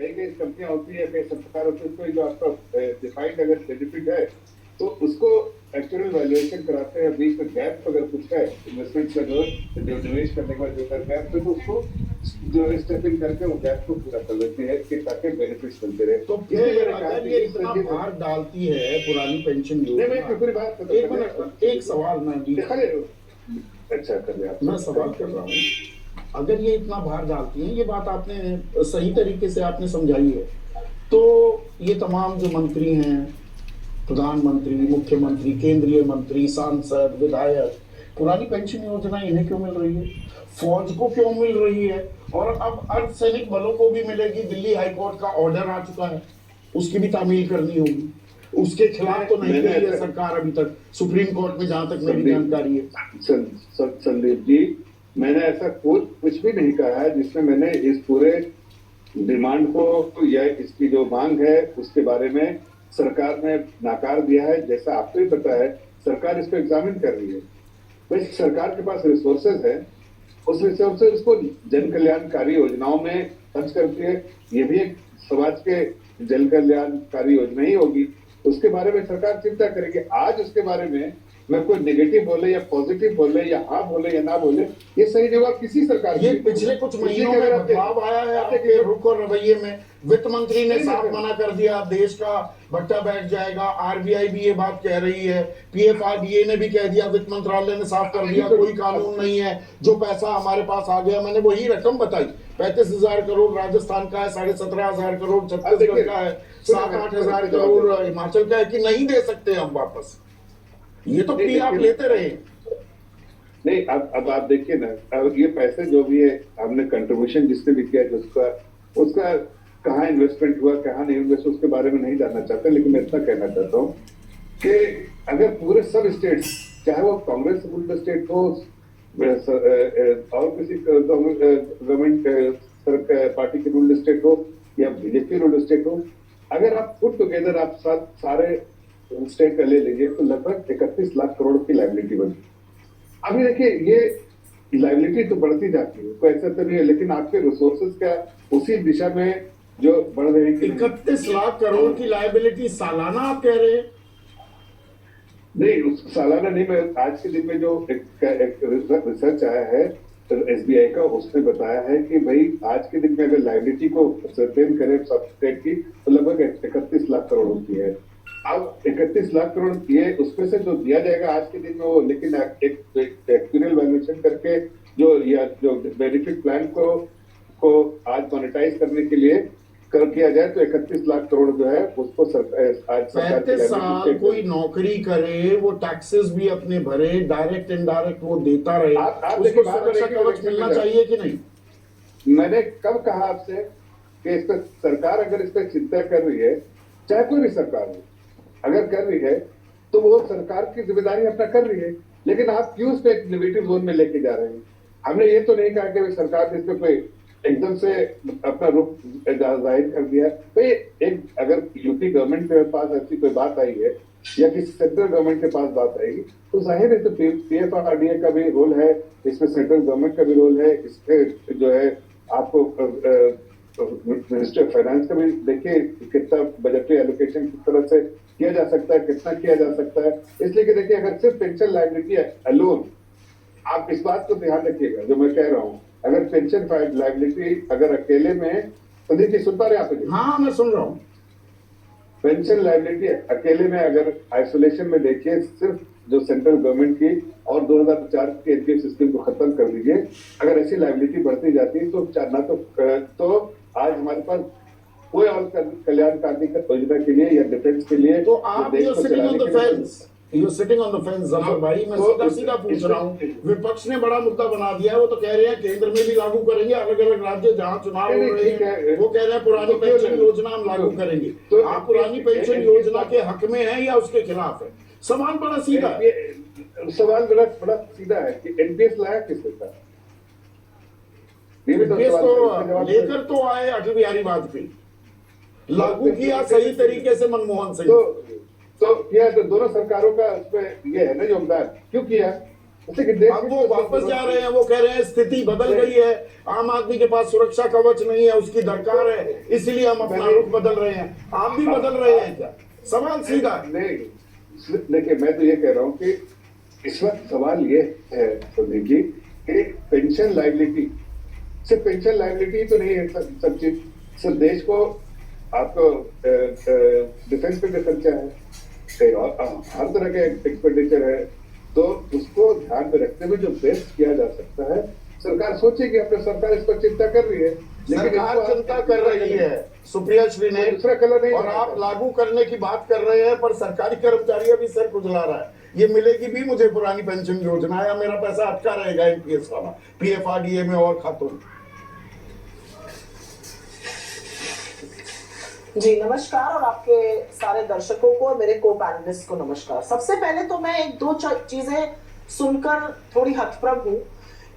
नई नई कंपनियां होती है, कई सरकार होती है, उसको जो आपका डिफाइंड अगर बेनिफिट है तो उसको एक्चुअल वैल्यूएशन कराते हैं, बीच में गैप अगर कुछ है इन्वेस्टमेंट का जो निवेश करने के बाद जो गैप है तो उसको जो स्टेपिंग करके वो गैप को पूरा कर देती है कि ताकि बेनिफिट्स मिलते रहे। तो फिर अगर ये इतना भार डालती है पुरानी पेंशन योजना, पूरी बात एक मिनट, एक सवाल मैं भी अच्छा कर लिया, मैं सवाल कर रहा हूँ, अगर ये इतना भार डालती हैं, ये बात आपने सही तरीके से आपने समझाई है, तो ये तमाम जो मंत्री हैं, प्रधानमंत्री, मुख्यमंत्री, केंद्रीय मंत्री, सांसद, विधायक, पुरानी पेंशन योजना इन्हें क्यों मिल रही है, फौज को क्यों मिल रही है, और अब अर्धसैनिक बलों को भी मिलेगी। दिल्ली हाईकोर्ट का ऑर्डर आ चुका है, उसकी भी तामील करनी होगी। उसके खिलाफ तो नहीं गई है सरकार अभी तक सुप्रीम कोर्ट में, जहां तक मेरी जानकारी है। संदीप जी, मैंने ऐसा कुछ भी नहीं कहा है जिसमें मैंने इस पूरे डिमांड को या इसकी जो मांग है उसके बारे में सरकार ने नाकार दिया है। जैसा आपको ही पता है, सरकार इसको एग्जामिन कर रही है। भाई सरकार के पास रिसोर्सेज है, उस रिसोर्सेज को जन कल्याणकारी योजनाओं में खर्च करती है। ये भी एक समाज के जन कल्याणकारी योजना ही होगी, उसके बारे में सरकार चिंता करेगी। आज उसके बारे में मैं कोई नेगेटिव बोले या पॉजिटिव बोले या हाँ बोले या ना बोले, ये सही जवाब किसी सरकार ये पिछले कुछ महीनों में बदलाव आया है आपके रुख और रवैये में। वित्त मंत्री ने साफ मना कर दिया, देश का भट्टा बैठ जाएगा। आरबीआई भी ये बात कह रही है, पीएफआरडीए ने भी कह दिया, वित्त मंत्रालय ने साफ कर दिया कोई कानून नहीं है, जो पैसा हमारे पास आ गया। मैंने वही रकम बताई, 35,000 करोड़ राजस्थान का है, 17,500 करोड़ छत्तीसगढ़ का है, 7-8 हजार करोड़ हिमाचल का है, कि नहीं दे सकते हम वापस। ये तो पी आप लेते रहे। नहीं, अब आप देखिए ना, अब ये पैसे जो भी है हमने कंट्रीब्यूशन जिसने भी किया है, उसका कहाँ इन्वेस्टमेंट हुआ, कहाँ नहीं इन्वेस्ट, उसके बारे में नहीं जानना चाहता। लेकिन मैं इतना कहना चाहता हूँ कि अगर पूरे सब स्टेट्स, चाहे वो कांग्रेस रूल्ड स्टेट हो और किसी गवर्नमेंट पार्टी की रूल्ड स्टेट हो या बीजेपी रूल्ड स्टेट हो, अगर आप पुट टुगेदर आप सारे स्टेट का ले लीजिए तो लगभग 31 लाख करोड़ की लाइबिलिटी बनी। अभी देखिए, ये लाइबिलिटी तो बढ़ती जाती है, कोई ऐसा तो नहीं है, लेकिन आपके रिसोर्सेज का उसी दिशा में जो बढ़ रहे हैं। 31 लाख करोड़ की लाइबिलिटी सालाना आप कह रहे हैं? नहीं, सालाना नहीं, मैं आज के दिन में जो एक रिसर्च आया है एसबीआई का, उसने बताया है कि भाई आज के दिन में अगर लाइबिलिटी को सर्टेन करें सब स्टेट की तो लगभग 31 लाख करोड़ होती है। अब 31 लाख करोड़ ये उसमें से जो दिया जाएगा आज के दिन में वो, लेकिन एक एक्चुअल वैल्यूएशन करके जो बेनिफिट प्लान को आज मोनेटाइज करने के लिए किया जाए तो 31 लाख करोड़ जो है उसको आज 35 साल कोई नौकरी करे, वो टैक्सेस भी अपने भरे, डायरेक्ट इनडायरेक्ट वो देता रहे, उसको सुरक्षा कवच मिलना चाहिए कि नहीं? मैंने कब कहा आपसे कि इस पर सरकार अगर इस पर चिंता कर रही है, चाहे कोई भी सरकार हो, अगर कर रही है तो वो सरकार की जिम्मेदारी अपना कर रही है, लेकिन आप क्यों उसको एक नेगेटिव जोन में लेके जा रहे हैं? हमने ये तो नहीं कहा कि सरकार ने इसमें कोई एकदम से अपना रुख जाहिर कर दिया। तो एक अगर यूपी गवर्नमेंट के पास ऐसी कोई बात आई है या किसी सेंट्रल गवर्नमेंट के पास बात आएगी तो जाहिर है तो पीएफआरडीए का भी रोल है इसमें, सेंट्रल गवर्नमेंट का भी रोल है इसमें, जो है आपको मिनिस्ट्री ऑफ फाइनेंस का भी देखिए कितना बजटरी एलोकेशन किस तरह से किया जा सकता है, कितना किया जा सकता है। इसलिए कि देखिए, अगर सिर्फ पेंशन लायबिलिटी अलोन, आप इस बात को ध्यान रखिएगा जो मैं कह रहा हूँ, अगर पेंशन लायबिलिटी अगर अकेले में, संदीप जी सुन पा रहे हैं आप? हाँ, मैं सुन रहा हूँ। पेंशन लायबिलिटी अकेले में अगर आइसोलेशन में देखिए, सिर्फ जो सेंट्रल गवर्नमेंट की और 2004 के एनपीएस सिस्टम को खत्म कर दीजिए, अगर ऐसी लायबिलिटी बढ़ती जाती है तो आज हमारे पास कोई और कल्याणकारी योजना के लिए या डिफेंस के लिए तो आप sitting on the fence Zafar भाई, मैं सीधा पूछ रहा हूँ। विपक्ष ने बड़ा मुद्दा बना दिया है, वो तो कह रहे हैं केंद्र में भी लागू करेंगे, अलग अलग राज्य जहाँ चुनाव हो रहे हैं वो कह रहे हैं पुरानी पेंशन योजना हम लागू करेंगे। तो आप पुरानी पेंशन योजना के हक में है या उसके खिलाफ है? सवाल बड़ा सीधा है। सवाल बड़ा सीधा है कि एनपीएस लाया किसने था? एनपीएस तो लेकर तो आए अटल बिहारी वाजपेयी, लागू किया सही तरीके से मनमोहन सिंह। तो किया तो दोनों सरकारों का उसमें ये है ना योगदान, क्यों किया? लेकिन देश अब की वो वापस जा रहे हैं, वो कह रहे हैं स्थिति बदल गई है, आम आदमी के पास सुरक्षा कवच नहीं है, उसकी दरकार है, इसलिए हम अपना रुख बदल रहे हैं। आप भी बदल रहे हैं क्या? सवाल सीधा। नहीं, देखिए मैं तो ये कह रहा हूँ कि इस वक्त सवाल ये है संदीप जी कि पेंशन लायबिलिटी, सिर्फ पेंशन लायबिलिटी तो नहीं है सब चीज, सिर्फ देश को आपको डिफेंस पे भी खर्चा है, हर तरह के एक्सपेंडिचर है, तो उसको ध्यान में रखते हुए जो बेस्ट किया जा सकता है सरकार सोचेगी। अपने सरकार इस पर चिंता कर रही है, सरकार चिंता कर रही है सुप्रिया श्री ने, दूसरा कलर नहीं, और आप लागू करने की बात कर रहे हैं, पर सरकारी कर्मचारी अभी सर खुजला रहा है, ये मिलेगी भी मुझे पुरानी पेंशन योजना, या मेरा पैसा अटका रहेगा एनपीएस वाला, पीएफआरडीए में और खातों में। जी नमस्कार, और आपके सारे दर्शकों को और मेरे को पैनलिस्ट को नमस्कार। सबसे पहले तो मैं एक दो चीजें सुनकर थोड़ी हतप्रभ हूं,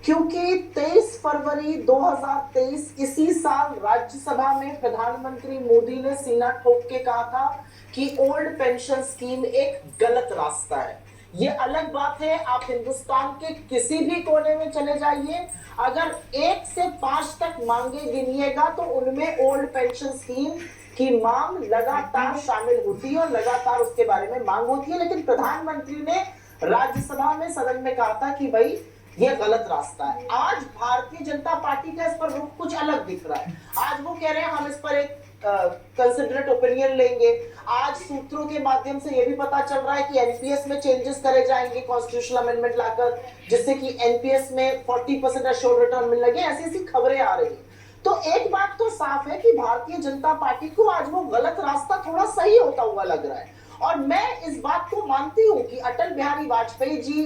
क्योंकि 23 फरवरी 2023 इसी साल राज्यसभा में प्रधानमंत्री मोदी ने सीना ठोक के कहा था कि ओल्ड पेंशन स्कीम एक गलत रास्ता है। ये अलग बात है, आप हिंदुस्तान के किसी भी कोने में चले जाइए, अगर 1 से 5 तक मांगे गिनिएगा तो उनमें ओल्ड पेंशन स्कीम की मांग लगातार शामिल होती है और लगातार उसके बारे में मांग होती है। लेकिन प्रधानमंत्री ने राज्यसभा में सदन में कहा था कि भाई ये गलत रास्ता है। आज भारतीय जनता पार्टी का इस पर रुख कुछ अलग दिख रहा है। आज वो कह रहे हैं हम इस पर एक कंसिडरेट ओपिनियन लेंगे। आज सूत्रों के माध्यम से ये भी पता चल रहा है कि एनपीएस में चेंजेस करे जाएंगे कॉन्स्टिट्यूशनल अमेंडमेंट लाकर, जिससे कि एनपीएस में 40% एश्योर्ड रिटर्न मिलने लगे। ऐसी ऐसी खबरें आ रही है। तो एक बात तो साफ है कि भारतीय जनता पार्टी को आज वो गलत रास्ता थोड़ा सही होता हुआ लग रहा है। और मैं इस बात को मानती हूं कि अटल बिहारी वाजपेयी जी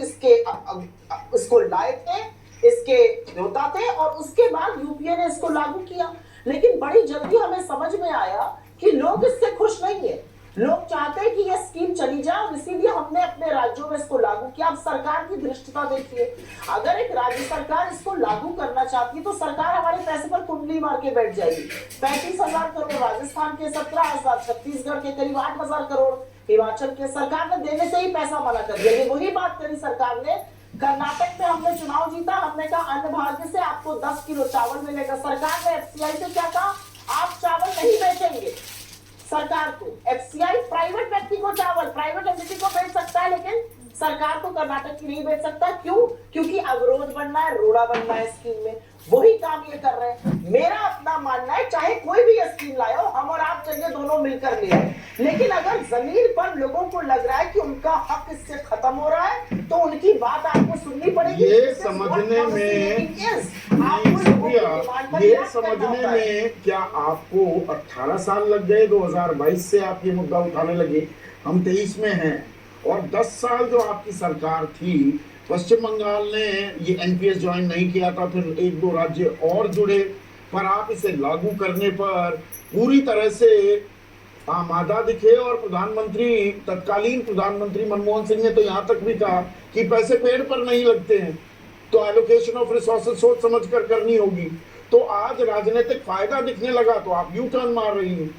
इसको लाए थे, इसके न्योता थे, और उसके बाद यूपीए ने इसको लागू किया। लेकिन बड़ी जल्दी हमें समझ में आया कि लोग इससे खुश नहीं है। लोग चाहते हैं कि यह स्कीम चली जाए, और इसीलिए हमने अपने राज्यों में इसको लागू किया। अब सरकार की धृष्टता देखिए, अगर एक राज्य सरकार इसको लागू करना चाहती है तो सरकार हमारे पैसे पर कुंडली मार के बैठ जाएगी। 35,000 करोड़ राजस्थान के, 17,000 छत्तीसगढ़ के, करीब 8,000 करोड़ हिमाचल के, सरकार ने देने से ही पैसा मना कर दिया। ये वही बात करी सरकार ने। कर्नाटक में हमने चुनाव जीता, हमने कहा अन्न भाग्य से आपको 10 किलो चावल मिलेगा। सरकार ने एफसीआई से क्या कहा, आप चावल नहीं बेचेंगे। सरकार को एफसीआई प्राइवेट व्यक्ति को चावल, प्राइवेट एंटिटी को बेच सकता है, लेकिन सरकार को कर्नाटक की नहीं बेच सकता। क्यों? क्योंकि अवरोध बनना है, रोड़ा बनना है स्कीम में। वही काम ये कर रहे हैं। मेरा अपना मानना है चाहे कोई भी स्कीम लाए हो, हम और आप चलिए दोनों मिलकर ले आए, लेकिन अगर जमीन पर लोगों को लग रहा है कि उनका हक इससे खत्म हो रहा है तो उनकी बात आपको सुननी पड़ेगी। ये समझने में क्या आपको 18 साल लग गए? 2022 से आप ये मुद्दा उठाने लगे, हम 23 में हैं, और 10 साल जो आपकी सरकार थी, पश्चिम बंगाल ने ये एनपीएस ज्वाइन नहीं किया था, फिर 1-2 राज्य और जुड़े, पर आप इसे लागू करने पर पूरी तरह से आमादा दिखे। और प्रधानमंत्री, तत्कालीन प्रधानमंत्री मनमोहन सिंह ने तो यहाँ तक भी कहा कि पैसे पेड़ पर नहीं लगते हैं, तो एलोकेशन ऑफ रिसोर्सेज सोच समझ कर करनी होगी। तो आज राजनीतिक फायदा दिखने लगा तो आप यू टर्न मार रही हैं।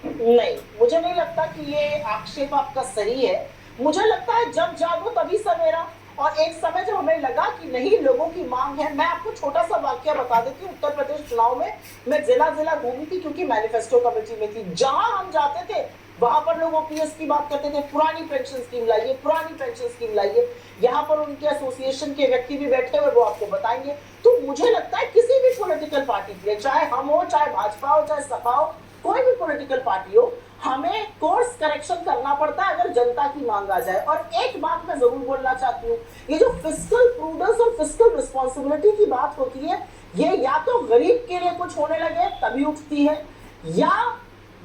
नहीं, मुझे नहीं लगता कि ये आक्षेप आपका सही है। मुझे लगता है जब जागो तभी सवेरा, और एक समय जब हमें लगा कि नहीं लोगों की मांग है। मैं आपको छोटा सा वाक्य बता देती हूँ। उत्तर प्रदेश चुनाव में मैं जिला जिला घूमी थी, क्योंकि मैनिफेस्टो कमेटी में थी। जहां हम जाते थे वहां पर लोग ओपीएस की बात करते थे, पुरानी पेंशन स्कीम लाइए, पुरानी पेंशन स्कीम लाइए। यहाँ पर उनके एसोसिएशन के व्यक्ति भी बैठे हुए, वो आपको बताएंगे। तो मुझे लगता है किसी भी पॉलिटिकल पार्टी के, चाहे हम हो, चाहे भाजपा हो, चाहे सपा हो, कोई भी पॉलिटिकल पार्टी हो, हमें कोर्स करेक्शन करना पड़ता है अगर जनता की मांग आ जाए। और एक बात मैं जरूर बोलना चाहती हूँ, ये जो फिस्कल प्रूडेंस और फिस्कल रिस्पॉन्सिबिलिटी की बात होती है, ये या तो गरीब के लिए कुछ होने लगे तभी उठती है, या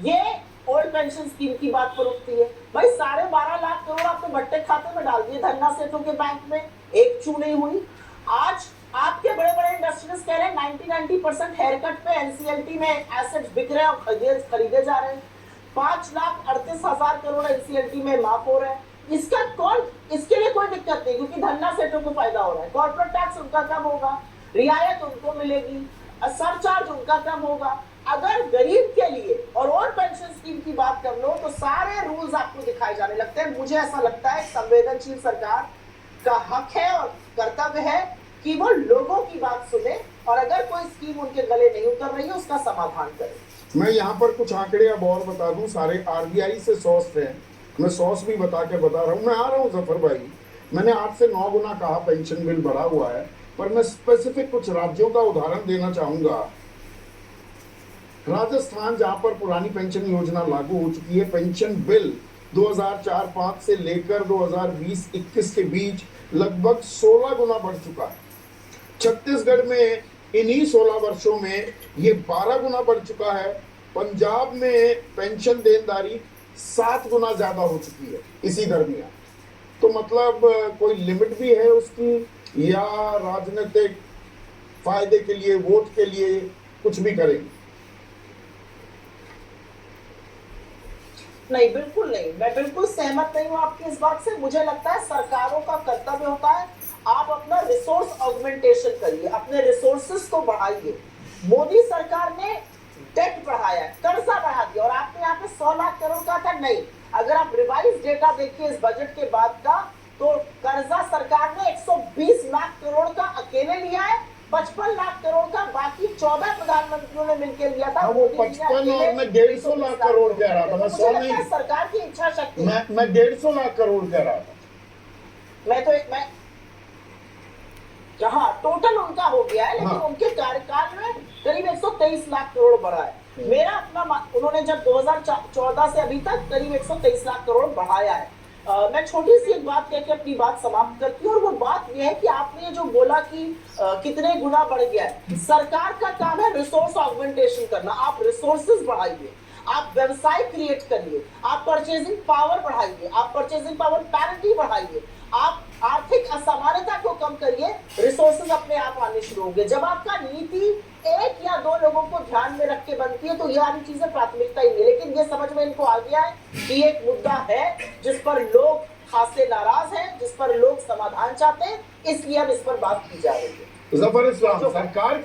ये ओल्ड पेंशन स्कीम की बात पर उठती है। भाई 12.5 लाख करोड़ आपने भट्टे खाते में डाल दिए धन्ना सेठों के बैंक में, एक चू नहीं हुई। आज आपके बड़े बड़े इंडस्ट्रीज कह रहे हैं 90% हेयर कट पे एनसीएलटी में एसेट्स बिक रहे हैं और खरीदे जा रहे हैं। 5,38,000 करोड़ एनसीएलटी में माफ हो रहे हैं। इसका कौन, इसके लिए कोई दिक्कत नहीं, क्योंकि धन्ना सेठों को फायदा हो रहा है। कॉर्पोरेट टैक्स उनका कम होगा, रियायत उनको मिलेगी, सरचार्ज उनका कम होगा। अगर गरीब के लिए और पेंशन स्कीम की बात कर लो तो सारे रूल्स आपको दिखाए जाने लगते हैं। मुझे ऐसा लगता है संवेदनशील सरकार का हक है और कर्तव्य है कि वो लोगों की बात सुने और अगर कोई स्कीम उनके गले नहीं उतर रही है उसका समाधान करे। मैं यहाँ पर कुछ आंकड़े अब और बता दूं, सारे आरबीआई से सोर्स हैं, मैं सोर्स भी बता रहा हूँ। मैं आ रहा हूँ जफर भाई, मैंने 8 से 9 गुना कहा पेंशन बिल बढ़ा हुआ है, पर मैं स्पेसिफिक कुछ राज्यों का उदाहरण देना चाहूंगा। राजस्थान, जहां पर पुरानी पेंशन योजना लागू हो चुकी है, पेंशन बिल 2004-05 से लेकर 2020-21 के बीच लगभग 16 गुना बढ़ चुका है। छत्तीसगढ़ में इन्हीं 16 वर्षों में ये 12 गुना बढ़ चुका है। पंजाब में पेंशन देनदारी 7 गुना ज्यादा हो चुकी है इसी दरमियान। तो मतलब कोई लिमिट भी है उसकी, या राजनीतिक फायदे के लिए, वोट के लिए कुछ भी करेंगे? नहीं, बिल्कुल नहीं, मैं बिल्कुल सहमत नहीं हूं आपकी इस बात से। मुझे लगता है सरकारों का कर्तव्य होता है आप अपना रिसोर्स ऑगमेंटेशन करिए, अपने रिसोर्सेस को बढ़ाइए। मोदी सरकार ने डेट बढ़ाया, कर्जा बढ़ा दिया और आपने यहाँ पे 100 लाख करोड़ का था। नहीं, अगर आप रिवाइज डेटा देखिए इस बजट के बाद का, तो कर्जा सरकार ने 120 लाख करोड़ का अकेले लिया है, 55 लाख करोड़ का बाकी 14 प्रधानमंत्रियों ने मिलकर लिया था। वो 55 और मैं 150 लाख करोड़ कह रहा था, मैं 100 नहीं। सरकार की इच्छा शक्ति, मैं 150 लाख करोड़ कह रहा था। मैं हाँ, टोटल उनका हो गया है, लेकिन हाँ। उनके कार्यकाल में करीब 123 लाख करोड़ बढ़ा है। मेरा अपना उन्होंने जब 2014 से अभी तक करीब 123 लाख करोड़ बढ़ाया है। मैं छोटी सी एक बात कह के अपनी बात समाप्त करती हूँ, और वो बात यह है कि आपने जो बोला कि कितने गुना बढ़ गया है। सरकार का काम है रिसोर्स ऑगमेंटेशन करना। आप रिसोर्सेज बढ़ाइए, आप व्यवसाय क्रिएट करिए, आप परचेजिंग पावर बढ़ाइए, आप परचेजिंग पावर पैरिटी बढ़ाइए, आप आर्थिक असमानता को कम करिए, रिसोर्सेज अपने आप आने शुरू होंगे। जब आपका नीति 1 या 2 लोगों को ध्यान में रख के बनती है तो ये सारी चीजें प्राथमिकता ही नहीं। लेकिन ये समझ में इनको आ गया है कि एक मुद्दा है जिस पर लोग खासे नाराज हैं, जिस पर लोग समाधान चाहते हैं, इसलिए अब इस पर बात की जा रही है। जफर इस्लाम, सरकार